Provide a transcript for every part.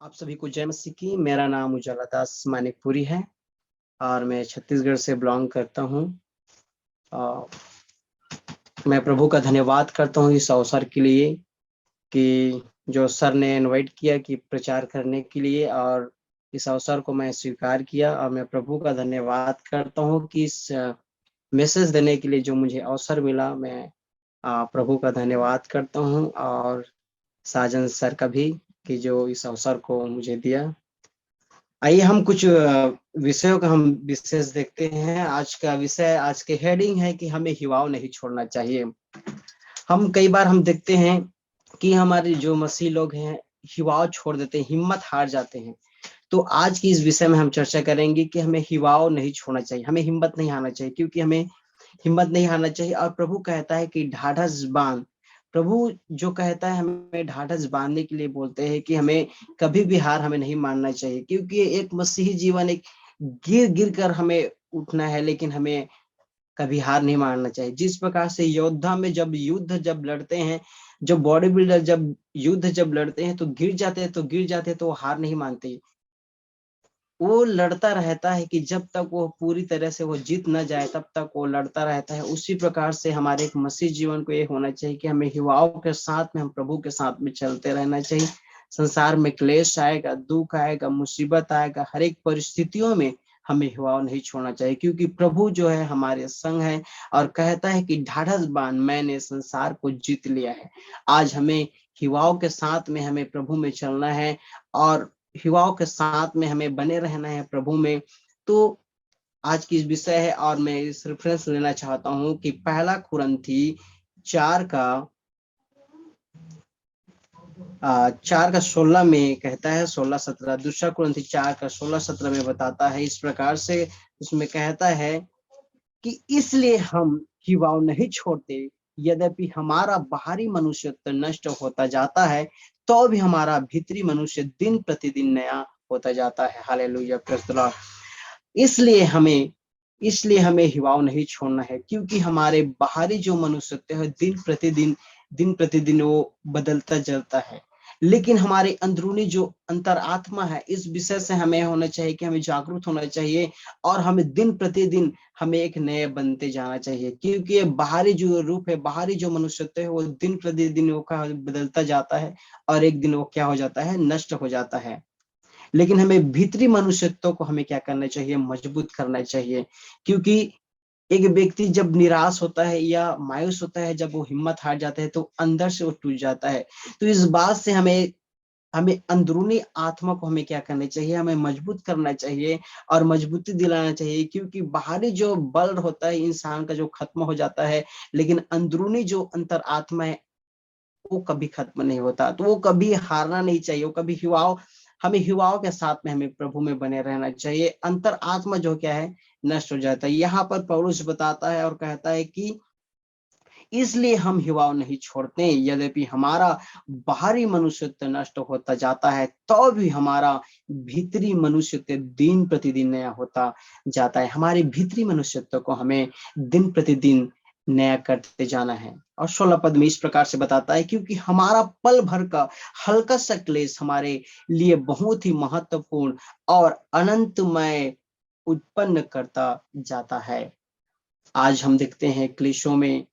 आप सभी को जय मसीह की। मेरा नाम उजाला दास मानिकपुरी है और मैं छत्तीसगढ़ से बिलोंग करता हूँ। मैं प्रभु का धन्यवाद करता हूँ इस अवसर के लिए कि जो सर ने इनवाइट किया कि प्रचार करने के लिए, और इस अवसर को मैं स्वीकार किया। और मैं प्रभु का धन्यवाद करता हूँ कि इस मैसेज देने के लिए जो मुझे अवसर मिला। मैं प्रभु का धन्यवाद करता हूँ और साजन सर का भी कि जो इस अवसर को मुझे दिया। आइए हम कुछ विषयों का हम विशेष देखते हैं। आज का विषय, आज के हेडिंग है कि हमें हिवाव नहीं छोड़ना चाहिए। हम कई बार हम देखते हैं कि हमारे जो मसीह लोग हैं हिवाव छोड़ देते हैं, हिम्मत हार जाते हैं। तो आज की इस विषय में हम चर्चा करेंगे कि हमें हिवाव नहीं छोड़ना चाहिए, हमें हिम्मत नहीं हारना चाहिए, क्योंकि हमें हिम्मत नहीं हारना चाहिए। और प्रभु कहता है कि ढाढ़स बांध। प्रभु जो कहता है हमें ढाढ़स बांधने के लिए बोलते हैं कि हमें कभी भी हार हमें नहीं मानना चाहिए, क्योंकि एक मसीही जीवन एक गिर गिर कर हमें उठना है, लेकिन हमें कभी हार नहीं मानना चाहिए। जिस प्रकार से योद्धा में जब युद्ध जब लड़ते हैं, जो बॉडी बिल्डर जब युद्ध जब लड़ते हैं तो गिर जाते हैं तो वो हार नहीं मानते। वो लड़ता रहता है कि जब तक वो पूरी तरह से वो जीत न जाए तब तक वो लड़ता रहता है। उसी प्रकार से हमारे एक मसीह जीवन को ये होना चाहिए कि हमें युवाओं के साथ में, हम प्रभु के साथ में चलते रहना चाहिए। संसार में क्लेश आएगा, दुख आएगा, मुसीबत आएगा, हर एक परिस्थितियों में हमें युवाओं नहीं छोड़ना चाहिए, क्योंकि प्रभु जो है हमारे संग है और कहता है कि ढाढ़स बांध, मैंने संसार को जीत लिया है। आज हमें युवाओं के साथ में हमें प्रभु में चलना है और युवाओं के साथ में हमें बने रहना है प्रभु में। तो आज की इस विषय है और मैं इस रेफरेंस लेना चाहता हूं कि पहला कुरिन्थी 4:16 में कहता है, 16-17। दूसरा कुरिन्थी 4:16-17 में बताता है इस प्रकार से। उसमें कहता है कि इसलिए हम हिवाव नहीं छोड़ते, यद्यपि हमारा बाहरी मनुष्य नष्ट होता जाता है तो भी हमारा भीतरी मनुष्य दिन प्रतिदिन नया होता जाता है। Hallelujah, praise the Lord. इसलिए हमें हिवाव नहीं छोड़ना है, क्योंकि हमारे बाहरी जो मनुष्यत्व है दिन प्रतिदिन वो बदलता जलता है, लेकिन हमारे अंदरूनी जो अंतरात्मा है, इस विषय से हमें होना चाहिए कि हमें जागरूक होना चाहिए और हमें दिन प्रतिदिन हमें एक नए बनते जाना चाहिए, क्योंकि ये बाहरी जो रूप है, बाहरी जो मनुष्यत्व है वो दिन प्रतिदिन वो बदलता जाता है और एक दिन वो क्या हो जाता है, नष्ट हो जाता है। लेकिन हमें भीतरी मनुष्यत्व को हमें क्या करना चाहिए, मजबूत करना चाहिए। क्योंकि एक व्यक्ति जब निराश होता है या मायूस होता है, जब वो हिम्मत हार जाता है तो अंदर से वो टूट जाता है। तो इस बात से हमें हमें अंदरूनी आत्मा को हमें क्या करना चाहिए, हमें मजबूत करना चाहिए और मजबूती दिलाना चाहिए, क्योंकि बाहरी जो बल होता है इंसान का जो खत्म हो जाता है, लेकिन अंदरूनी जो अंतर आत्मा है वो कभी खत्म नहीं होता। तो वो कभी हारना नहीं चाहिए, वो कभी हमें युवाओं के साथ में हमें प्रभु में बने रहना चाहिए। अंतर आत्मा जो क्या है, नष्ट हो जाता है। यहाँ पर पौलुस बताता है और कहता है कि इसलिए हम युवाओं नहीं छोड़ते, यद्यपि हमारा बाहरी मनुष्यत्व नष्ट होता जाता है तो भी हमारा भीतरी मनुष्यत्व दिन प्रतिदिन नया होता जाता है। हमारे भीतरी मनुष्यत्व को हमें दिन प्रतिदिन नया करते जाना है। और 16 पद में इस प्रकार से बताता है, क्योंकि हमारा पल भर का हल्का सा क्लेश हमारे लिए बहुत ही महत्वपूर्ण और अनंतमय उत्पन्न करता जाता है। आज हम देखते हैं क्लेशों में,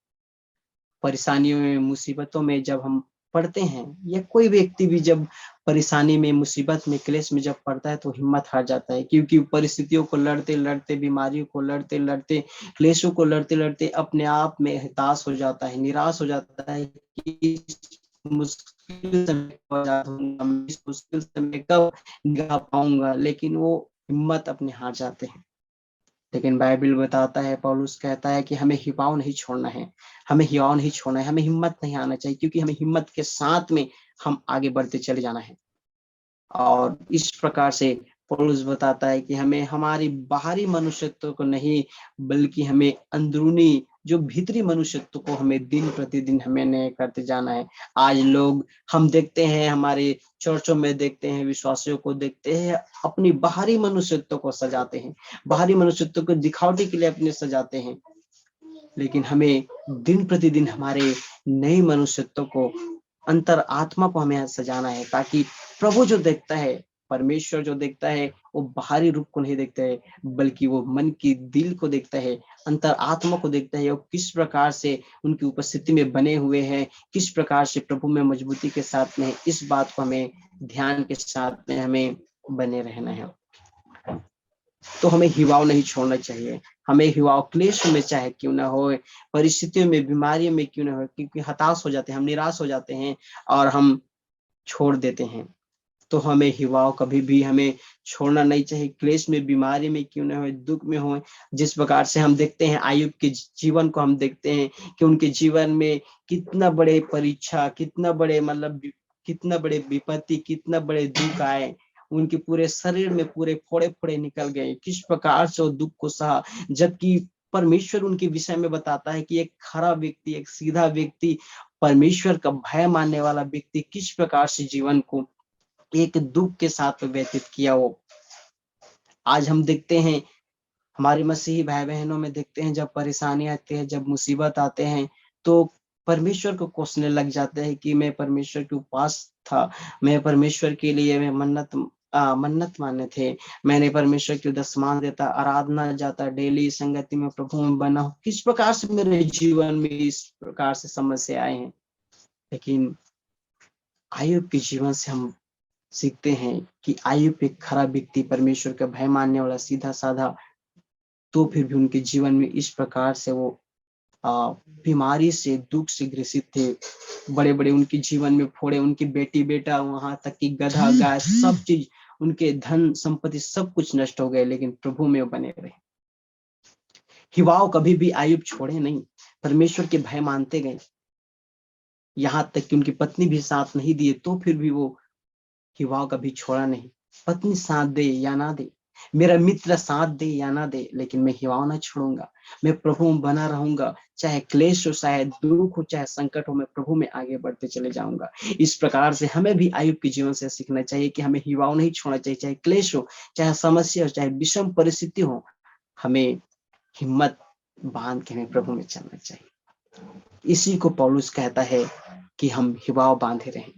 परेशानियों में, मुसीबतों में जब हम पड़ते हैं, या कोई व्यक्ति भी जब परेशानी में, मुसीबत में, क्लेश में जब पड़ता है तो हिम्मत हार जाता है, क्योंकि परिस्थितियों को लड़ते लड़ते, बीमारियों को लड़ते लड़ते, क्लेशों को लड़ते लड़ते अपने आप में हताश हो जाता है, निराश हो जाता है कि इस मुश्किल समय कब आजाद होऊंगा, इस मुश्किल समय कब निभा पाऊंगा, लेकिन वो हिम्मत अपने हार जाते हैं। लेकिन बाइबल बताता है, पौलुस कहता है कि हमें हिवाव नहीं छोड़ना है, हमें हिवाव नहीं छोड़ना है, हमें हिम्मत नहीं आना चाहिए, क्योंकि हमें हिम्मत के साथ में हम आगे बढ़ते चले जाना है। और इस प्रकार से पौलुस बताता है कि हमें हमारी बाहरी मनुष्यत्व को नहीं, बल्कि हमें अंदरूनी जो भीतरी मनुष्यत्व को हमें दिन प्रतिदिन हमें नए करते जाना है। आज लोग हम देखते हैं, हमारे चर्चों में देखते हैं, विश्वासियों को देखते हैं, अपनी बाहरी मनुष्यत्व को सजाते हैं, बाहरी मनुष्यत्व को दिखावटी के लिए अपने सजाते हैं, लेकिन हमें दिन प्रतिदिन हमारे नए मनुष्यत्व को अंतर आत्मा को हमें सजाना है, ताकि प्रभु जो देखता है, परमेश्वर जो देखता है, वो बाहरी रूप को नहीं देखता है, बल्कि वो मन की दिल को देखता है, अंतर आत्मा को देखता है, वो किस प्रकार से उनकी उपस्थिति में बने हुए हैं, किस प्रकार से प्रभु में मजबूती के साथ में। इस बात को हमें ध्यान के साथ में हमें बने रहना है। तो हमें हिवाव नहीं छोड़ना चाहिए। हमें हिवाव क्लेश में चाहे क्यों ना हो, परिस्थितियों में, बीमारियों में क्यों ना हो, क्योंकि हताश हो जाते हैं, हम निराश हो जाते हैं और हम छोड़ देते हैं। तो हमें हिवाव कभी भी हमें छोड़ना नहीं चाहिए, क्लेश में, बीमारी में क्यों ना हो, दुख में हो। जिस प्रकार से हम देखते हैं आयुब के जीवन को, हम देखते हैं कि उनके जीवन में कितना बड़े परीक्षा, कितना बड़े मतलब कितना बड़े विपत्ति, कितना बड़े दुख आए, उनके पूरे शरीर में पूरे फोड़े फोड़े निकल गए, किस प्रकार से वो दुख को सहा। जबकि परमेश्वर उनके विषय में बताता है कि एक खरा व्यक्ति, एक सीधा व्यक्ति, परमेश्वर का भय मानने वाला व्यक्ति किस प्रकार से जीवन को एक दुख के साथ व्यतीत किया हो। आज हम देखते हैं हमारे मसीही भाई बहनों में देखते हैं, जब परेशानी आती है, जब मुसीबत आते हैं, तो परमेश्वर को कोसने लग जाते हैं कि मैं परमेश्वर के उपास था, मैं परमेश्वर के लिए मैं मन्नत माने थे, मैंने परमेश्वर की दसमान देता, आराधना जाता, डेली संगति में प्रभु में बना हूं। किस प्रकार से मेरे जीवन में इस प्रकार से समस्या आए हैं। लेकिन आयुब के जीवन से हम सीखते हैं कि आयुब एक खरा व्यक्ति, परमेश्वर का भय मानने वाला, सीधा साधा, तो फिर भी उनके जीवन में इस प्रकार से वो बीमारी से, दुख से ग्रसित थे। बड़े बड़े उनके जीवन में फोड़े, उनकी बेटी बेटा, वहां तक कि गधा गाय, सब चीज, उनके धन संपत्ति सब कुछ नष्ट हो गए, लेकिन प्रभु में वो बने रहे। हिवाव कभी भी आयुब छोड़े नहीं, परमेश्वर के भय मानते गए। यहाँ तक कि उनकी पत्नी भी साथ नहीं दिए, तो फिर भी वो हिवाव कभी छोड़ा नहीं। पत्नी साथ दे या ना दे, मेरा मित्र साथ दे या ना दे, लेकिन मैं हिवाव ना छोड़ूंगा, मैं प्रभु में बना रहूंगा। चाहे क्लेश हो, चाहे दुख हो, चाहे संकट हो, मैं प्रभु में आगे बढ़ते चले जाऊंगा। इस प्रकार से हमें भी आयुब के जीवन से सीखना चाहिए कि हमें हिवाव नहीं छोड़ना चाहिए। चाहे क्लेश हो, चाहे समस्या हो, चाहे विषम परिस्थिति हो, हमें हिम्मत बांध के हमें प्रभु में चलना चाहिए। इसी को पौलुस कहता है कि हम हिवाव बांधे रहें,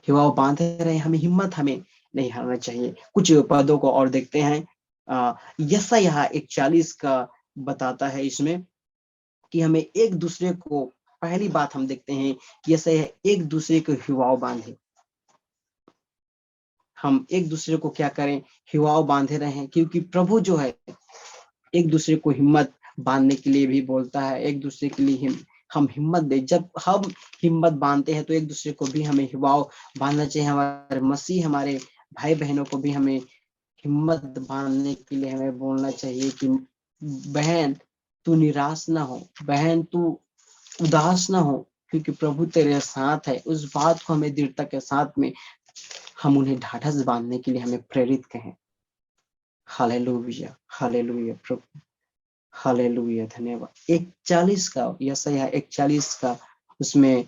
हिवाव बांधे रहे, हमें हिम्मत हमें नहीं हारना चाहिए। कुछ पदों को और देखते हैं। यशायाह 41 का बताता है इसमें कि हमें एक दूसरे को, पहली बात हम देखते हैं कि यशायाह एक दूसरे को हिवाव बांधे। हम एक दूसरे को क्या करें, हिवाव बांधे रहें, क्योंकि प्रभु जो है एक दूसरे को हिम्मत बांधने के लिए भी बोलता है। एक दूसरे के लिए हम हिम्मत दे, जब हम हिम्मत बांधते हैं तो एक दूसरे को भी हमें हिवाव बांधना चाहिए। हमारे मसीह, हमारे भाई बहनों को भी हमें हिम्मत बांधने के लिए हमें बोलना चाहिए कि बहन तू निराश ना हो, बहन तू उदास ना हो, क्योंकि प्रभु तेरे साथ है। उस बात को हमें दृढ़ता के साथ में हम उन्हें ढाढ़स बांधने के लिए हमें प्रेरित कहें। हालेलुया, हालेलुया प्रभु, हालेलुया, धन्यवाद। 41 का, यशायाह 41 का उसमें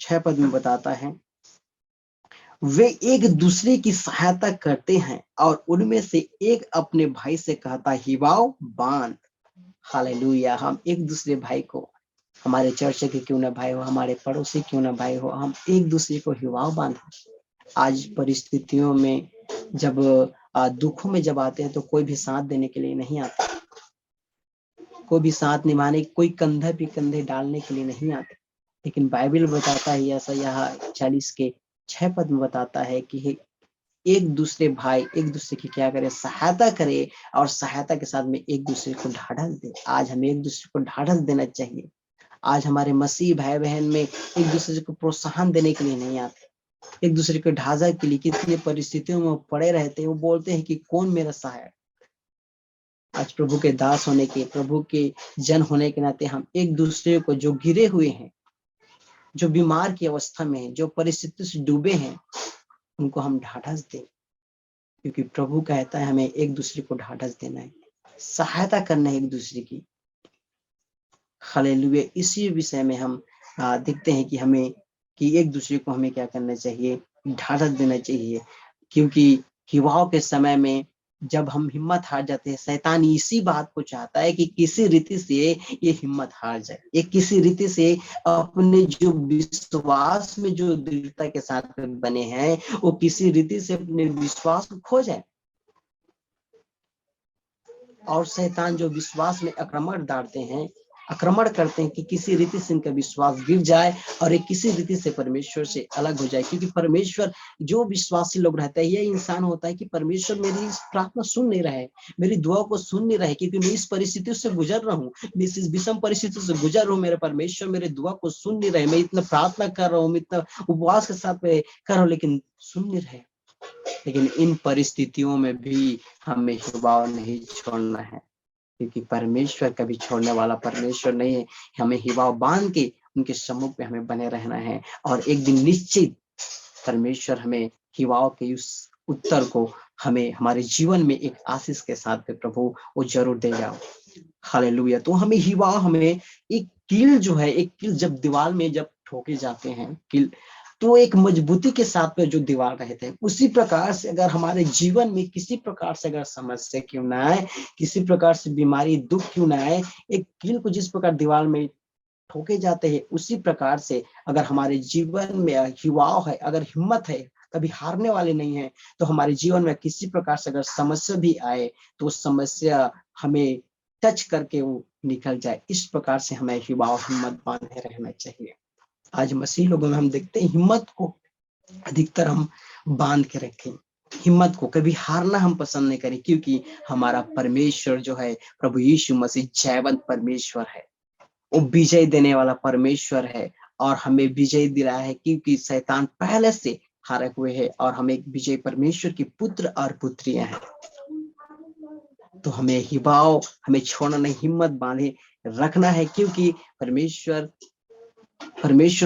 6 पद में बताता है, वे एक दूसरे की सहायता करते हैं और उनमें से एक अपने भाई से कहता, हिवाव बांध। हालेलुया। हम एक दूसरे भाई को, हमारे चर्च के क्यों ना भाई हो, हमारे पड़ोसी क्यों ना भाई हो, हम एक दूसरे को हिवाव बांधा। आज परिस्थितियों में जब दुखों में जब आते हैं तो कोई भी साथ देने के लिए नहीं आता, कोई भी साथ निभाने, कोई कंधे पे कंधे डालने के लिए नहीं आते। लेकिन बाइबल बताता है, ऐसा यहाँ 40 के 6 पद में बताता है कि एक दूसरे भाई एक दूसरे की क्या करे, सहायता करे, और सहायता के साथ में एक दूसरे को ढाढ़स दे। आज हमें एक दूसरे को ढाढ़स देना चाहिए। आज हमारे मसीह भाई बहन में एक दूसरे को प्रोत्साहन देने के लिए नहीं आते, एक दूसरे को ढांचा के लिए कितनी परिस्थितियों में पड़े रहते हैं। वो बोलते हैं कि कौन मेरा सहायक। आज प्रभु के दास होने के, प्रभु के जन होने के नाते हम एक दूसरे को, जो गिरे हुए हैं, जो बीमार की अवस्था में है, जो परिस्थिति से डूबे हैं, उनको हम ढाढ़स दें, क्योंकि प्रभु कहता है हमें एक दूसरे को ढाढ़स देना है, सहायता करना है एक दूसरे की। हालेलुया। इसी विषय में हम देखते हैं कि हमें, कि एक दूसरे को हमें क्या करना चाहिए, ढाढ़स देना चाहिए। क्योंकि हिवाव के समय में जब हम हिम्मत हार जाते हैं, शैतान इसी बात को चाहता है कि किसी रीति से ये हिम्मत हार जाए, ये किसी रीति से अपने जो विश्वास में जो दृढ़ता के साथ में बने हैं वो किसी रीति से अपने विश्वास को खो जाए। और शैतान जो विश्वास में आक्रमण करते हैं कि किसी रीति से इनका विश्वास गिर जाए और एक किसी रीति से परमेश्वर से अलग हो जाए। क्योंकि परमेश्वर, जो विश्वासी लोग रहते हैं, यह इंसान होता है कि परमेश्वर मेरी इस प्रार्थना सुन नहीं रहे, मेरी दुआ को सुन नहीं रहे, क्योंकि मैं इस परिस्थितियों से गुजर रहा हूँ, इस विषम परिस्थितियों से गुजर रहा हूँ, मेरे परमेश्वर मेरे दुआ को सुन नहीं रहे, मैं इतना प्रार्थना कर रहा हूँ, मैं इतना उपवास के साथ कर रहा हूँ, लेकिन सुन नहीं रहे। लेकिन इन परिस्थितियों में भी हमें हिवाव नहीं छोड़ना है, क्योंकि परमेश्वर कभी छोड़ने वाला परमेश्वर नहीं है। हमें हिवाव बांध के उनके सम्मुख में हमें बने रहना है, और एक दिन निश्चित परमेश्वर हमें हिवाव के उस उत्तर को हमें हमारे जीवन में एक आशीष के साथ में प्रभु वो जरूर देगा। हालेलुया। तो हमें हिवाव, हमें एक कील जो है, एक कील जब दीवार में जब ठोके जाते हैं कील, तो एक मजबूती के साथ में जो दीवार रहते हैं, उसी प्रकार से अगर हमारे जीवन में किसी प्रकार से अगर समस्या क्यों ना आए, किसी प्रकार से बीमारी दुख क्यों ना आए, एक कील को जिस प्रकार दीवार में ठोके जाते हैं, उसी प्रकार से अगर हमारे जीवन में हिवाव है, अगर हिम्मत है, कभी हारने वाले नहीं है, तो हमारे जीवन में किसी प्रकार से अगर समस्या भी आए तो समस्या हमें टच करके वो निकल जाए। इस प्रकार से हमें हिवाव, हिम्मत बांधे रहना चाहिए। आज मसीह लोगों में हम देखते हैं हिम्मत को अधिकतर हम बांध के रखें, हिम्मत को कभी हारना हम पसंद नहीं करें, क्योंकि हमारा परमेश्वर जो है प्रभु यीशु मसीह जयवंत परमेश्वर है, वो विजय देने वाला परमेश्वर है, और हमें विजय दिलाया है, क्योंकि शैतान पहले से हारे हुए है, और हम एक विजय परमेश्वर की पुत्र और पुत्रियां हैं। तो हमें हिवाव, हमें छोड़ना नहीं, हिम्मत बांधे रखना है, क्योंकि परमेश्वर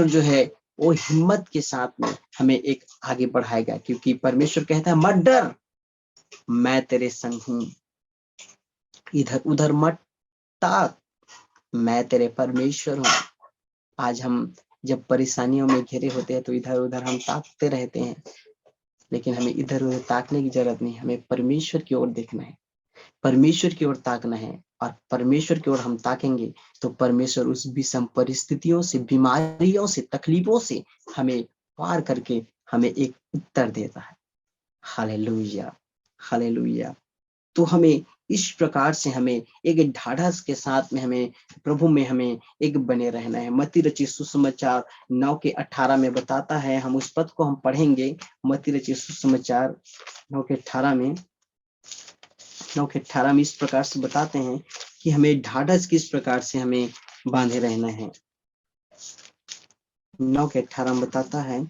जो है वो हिम्मत के साथ में हमें एक आगे बढ़ाएगा। क्योंकि परमेश्वर कहता है मत डर, मैं तेरे संग हूं, इधर उधर मत ताक, मैं तेरे परमेश्वर हूं। आज हम जब परेशानियों में घिरे होते हैं तो इधर उधर हम ताकते रहते हैं, लेकिन हमें इधर उधर ताकने की जरूरत नहीं, हमें परमेश्वर की ओर देखना है, परमेश्वर की ओर ताकना है। और परमेश्वर की ओर हम ताकेंगे तो परमेश्वर उस विषम परिस्थितियों से, बीमारियों से, तकलीफों से हमें पार करके हमें एक उत्तर देता है। Hallelujah, hallelujah. तो हमें इस प्रकार से हमें एक ढाढ़स के साथ में हमें प्रभु में हमें एक बने रहना है। मत्ती रचित सुसमाचार 9:18 में बताता है, हम उस पद को हम पढ़ेंगे। मत्ती रचित सुसमाचार 9:18 में इस प्रकार से बताते हैं कि हमें ढाढ़स किस प्रकार से हमें बांधे रहना है। 9:18 में बताता है,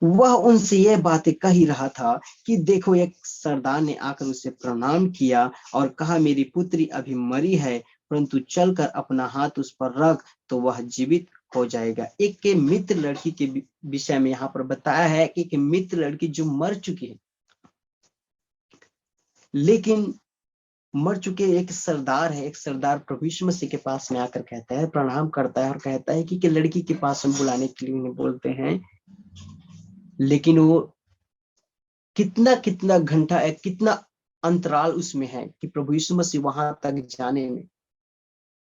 वह उनसे यह बातें कह ही रहा था कि देखो एक सरदार ने आकर उसे प्रणाम किया और कहा, मेरी पुत्री अभी मरी है, परंतु चलकर अपना हाथ उस पर रख तो वह जीवित हो जाएगा। एक के मित्र लड़की के विषय में यहाँ पर बताया है कि एक मित्र लड़की जो मर चुकी है, लेकिन मर चुके एक सरदार है, एक सरदार प्रभु यीशु मसीह के पास में आकर कहता है, प्रणाम करता है और कहता है कि लड़की के पास हम बुलाने के लिए उन्हें बोलते हैं, लेकिन वो कितना घंटा है, कितना अंतराल उसमें है कि प्रभु यीशु मसीह वहां तक जाने में।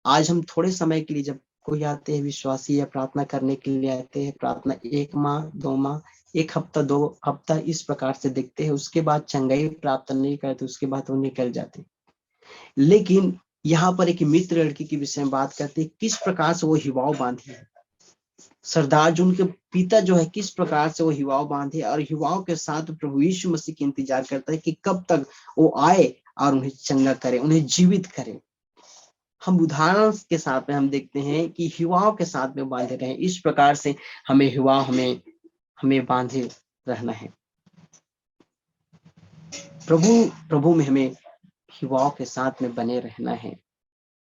आज हम थोड़े समय के लिए जब कोई आते हैं विश्वासी या प्रार्थना करने के लिए आते हैं, प्रार्थना 1 माह 2 माह 1 हफ्ता 2 हफ्ता इस प्रकार से देखते हैं, उसके बाद चंगाई प्राप्त नहीं करते, उसके बाद वो निकल जाते। लेकिन यहाँ पर एक मित्र लड़की के विषय में बात करते हैं, किस प्रकार से वो हिवाव बांधी है। सरदार जो उनके पिता जो है, किस प्रकार से वो हिवाव बांधे और हिवाव के साथ प्रभु यीशु मसीह की इंतजार करता है कि कब तक वो आए और उन्हें चंगा करे, उन्हें जीवित करे। हम उदाहरण के साथ में हम देखते हैं कि हिवाव के साथ में बांधे रहे। इस प्रकार से हमें हिवाव हमें बांधे रहना है। प्रभु में हमें हिवाव के साथ में बने रहना है।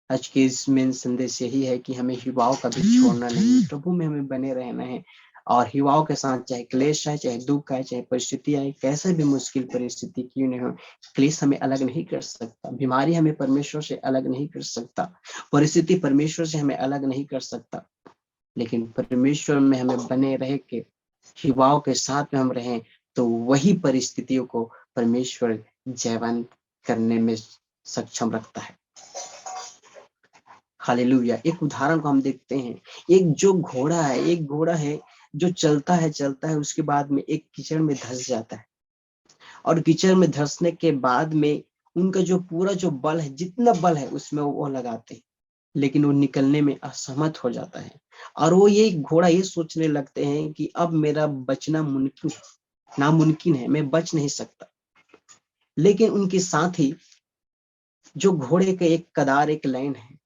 आज के इस मेन संदेश यही है कि हमें हिवाव कभी छोड़ना नहीं, प्रभु में हमें बने रहना है। और हिवाव के साथ चाहे क्लेश आए, चाहे दुख आए, चाहे परिस्थिति आए, कैसे भी मुश्किल परिस्थिति क्यों नहीं हो, क्लेश हमें अलग नहीं कर सकता, बीमारी हमें परमेश्वर से अलग नहीं कर सकता, परिस्थिति परमेश्वर से हमें अलग नहीं कर सकता। लेकिन परमेश्वर में हमें बने रह के हिवाव के साथ में हम रहें तो वही परिस्थितियों को परमेश्वर जयवान करने में सक्षम रखता है। हालेलुया। एक उदाहरण को हम देखते हैं, एक घोड़ा है जो चलता है, उसके बाद में एक कीचड़ में धंस जाता है, और कीचड़ में धंसने के बाद में उनका जो पूरा जो बल है, जितना बल है उसमें वो लगाते हैं, लेकिन वो निकलने में असमर्थ हो जाता है। और वो ये घोड़ा ये सोचने लगते हैं कि अब मेरा बचना नामुमकिन है, मैं बच नहीं सकता। लेकिन उनके साथ ही जो घोड़े का एक कदार, एक लाइन है,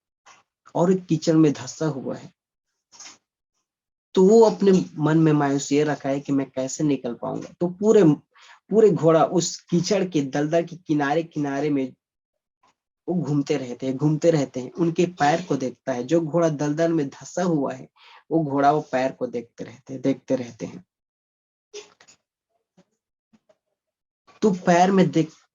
और एक कीचड़ में धंसा हुआ है, तो वो अपने मन में मायूसी ये रखा है कि मैं कैसे निकल पाऊंगा। तो पूरे पूरे घोड़ा उस कीचड़ के दलदल के किनारे किनारे में वो घूमते रहते हैं, उनके पैर को देखता है। जो घोड़ा दलदल में धंसा हुआ है, वो घोड़ा वो पैर को देखते रहते हैं। तो पैर में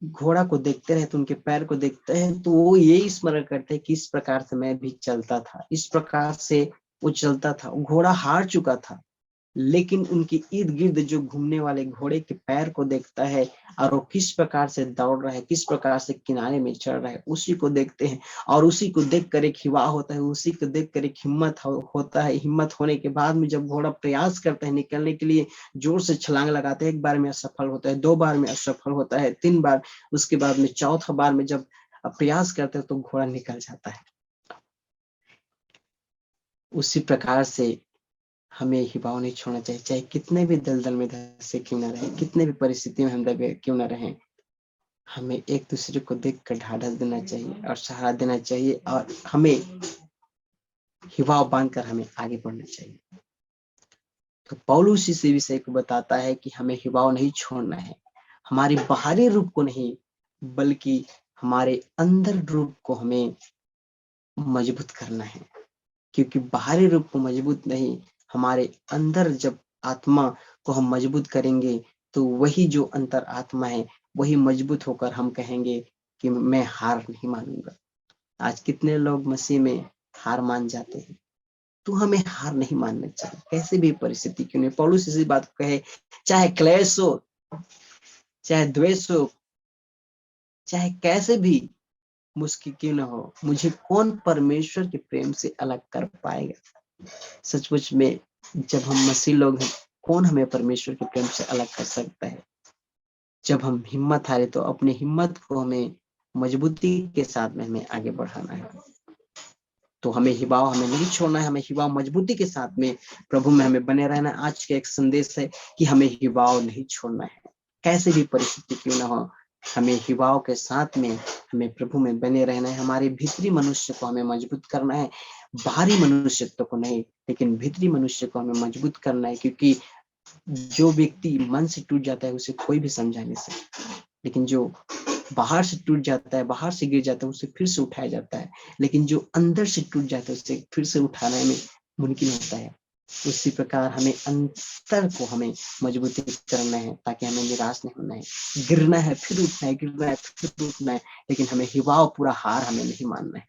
घोड़ा को देखते रहते, उनके पैर को देखते हैं, तो वो यही स्मरण करते हैं कि इस प्रकार से मैं भी चलता था, इस प्रकार से वो चलता था। घोड़ा हार चुका था, लेकिन उनके इर्द गिर्द जो घूमने वाले घोड़े के पैर को देखता है, और वो किस प्रकार से दौड़ रहा है, किस प्रकार से किनारे में चढ़ रहा है, उसी को देखते हैं। और उसी को देखकर एक हिवा होता है, उसी को देखकर एक हिम्मत होता है। हिम्मत होने के बाद में जब घोड़ा प्रयास करता है निकलने के लिए, जोर से छलांग लगाते हैं, एक बार में असफल होता है, 2 बार में असफल होता है, 3 बार, उसके बाद में चौथा बार में जब प्रयास करते हैं तो घोड़ा निकल जाता है। उसी प्रकार से हमें ही भाव नहीं छोड़ना चाहिए, चाहे कितने भी दलदल में धंसे क्यों ना रहे, कितने भी परिस्थिति में हम दबे क्यों ना रहे, हमें एक दूसरे को देखकर ढाढ़स देना चाहिए और सहारा देना चाहिए, और हमें हिवाव बांधकर हमें आगे बढ़ना चाहिए। तो पौलुस इस विषय को बताता है कि हमें हिवाव नहीं छोड़ना है, हमारे बाहरी रूप को नहीं, बल्कि हमारे अंदर रूप को हमें मजबूत करना है। क्योंकि बाहरी रूप को मजबूत नहीं, हमारे अंदर जब आत्मा को हम मजबूत करेंगे, तो वही जो अंतर आत्मा है वही मजबूत होकर हम कहेंगे कि मैं हार नहीं मानूंगा। आज कितने लोग मसीह में हार मान जाते हैं, तो हमें हार नहीं मानना चाहिए, कैसे भी परिस्थिति क्यों नहीं। पौलुस इसी बात को कहे, चाहे क्लेश हो, चाहे द्वेष हो, चाहे कैसे भी मुश्किल क्यों ना हो, मुझे कौन परमेश्वर के प्रेम से अलग कर पाएगा। सचमुच में जब हम मसीह लोग हैं, कौन हमें परमेश्वर के प्रेम से अलग कर सकता है। जब हम हिम्मत हारे, तो अपनी हिम्मत को हमें मजबूती के साथ में हमें आगे बढ़ाना है। तो हमें नहीं छोड़ना है, हमें हिवाव मजबूती के साथ में प्रभु में हमें बने रहना है। आज का एक संदेश है कि हमें हिवाव नहीं छोड़ना है, कैसे भी परिस्थिति क्यों ना हो, हमें हिवाव के साथ में हमें प्रभु में बने रहना है। हमारे भीतरी मनुष्य को हमें मजबूत करना है, बाहरी मनुष्यत्व को नहीं, लेकिन भीतरी मनुष्य को हमें मजबूत करना है। क्योंकि जो व्यक्ति मन से टूट जाता है उसे कोई भी समझा नहीं सकता, लेकिन जो बाहर से टूट जाता है, बाहर से गिर जाता है, उसे फिर से उठाया जाता है। लेकिन जो अंदर से टूट जाता है उसे फिर से उठाने में मुमकिन होता है। उसी प्रकार हमें अंतर को हमें मजबूती करना है, ताकि हमें निराश नहीं होना है। गिरना है फिर उठना है, गिरना है फिर उठना है, लेकिन हमें हिवाव पूरा हार हमें नहीं मानना है।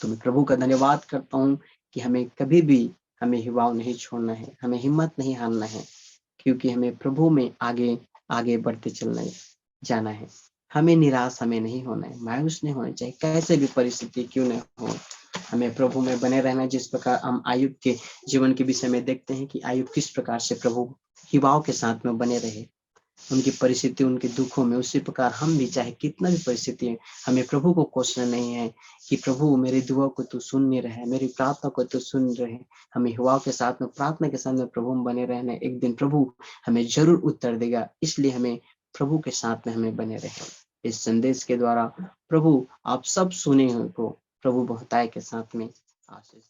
तो मैं प्रभु का धन्यवाद करता हूँ कि हमें कभी भी हमें हिवाव नहीं छोड़ना है, हमें हिम्मत नहीं हारना है, क्योंकि हमें प्रभु में आगे आगे बढ़ते जाना है। हमें निराश हमें नहीं होना है, मायूस नहीं होना चाहिए, कैसे भी परिस्थिति क्यों न हो, हमें प्रभु में बने रहना है। जिस प्रकार हम आयुब के जीवन के विषय में देखते हैं कि आयुब किस प्रकार से प्रभु हिवाव के साथ में बने रहे उनकी परिस्थिति, उनके दुखों में, उसी प्रकार हम भी चाहे कितना भी परिस्थिति है, हमें प्रभु को कोसना नहीं है कि प्रभु मेरी दुआ को तू सुन नहीं रहा है, मेरी प्रार्थना को तू सुन रहे। हमें हिवाव के साथ में, प्रार्थना के साथ में प्रभु में बने रहना है। एक दिन प्रभु हमें जरूर उत्तर देगा, इसलिए हमें प्रभु के साथ में हमें बने रहे। इस संदेश के द्वारा प्रभु आप सब सुने को प्रभु बहुताय के साथ में आशीष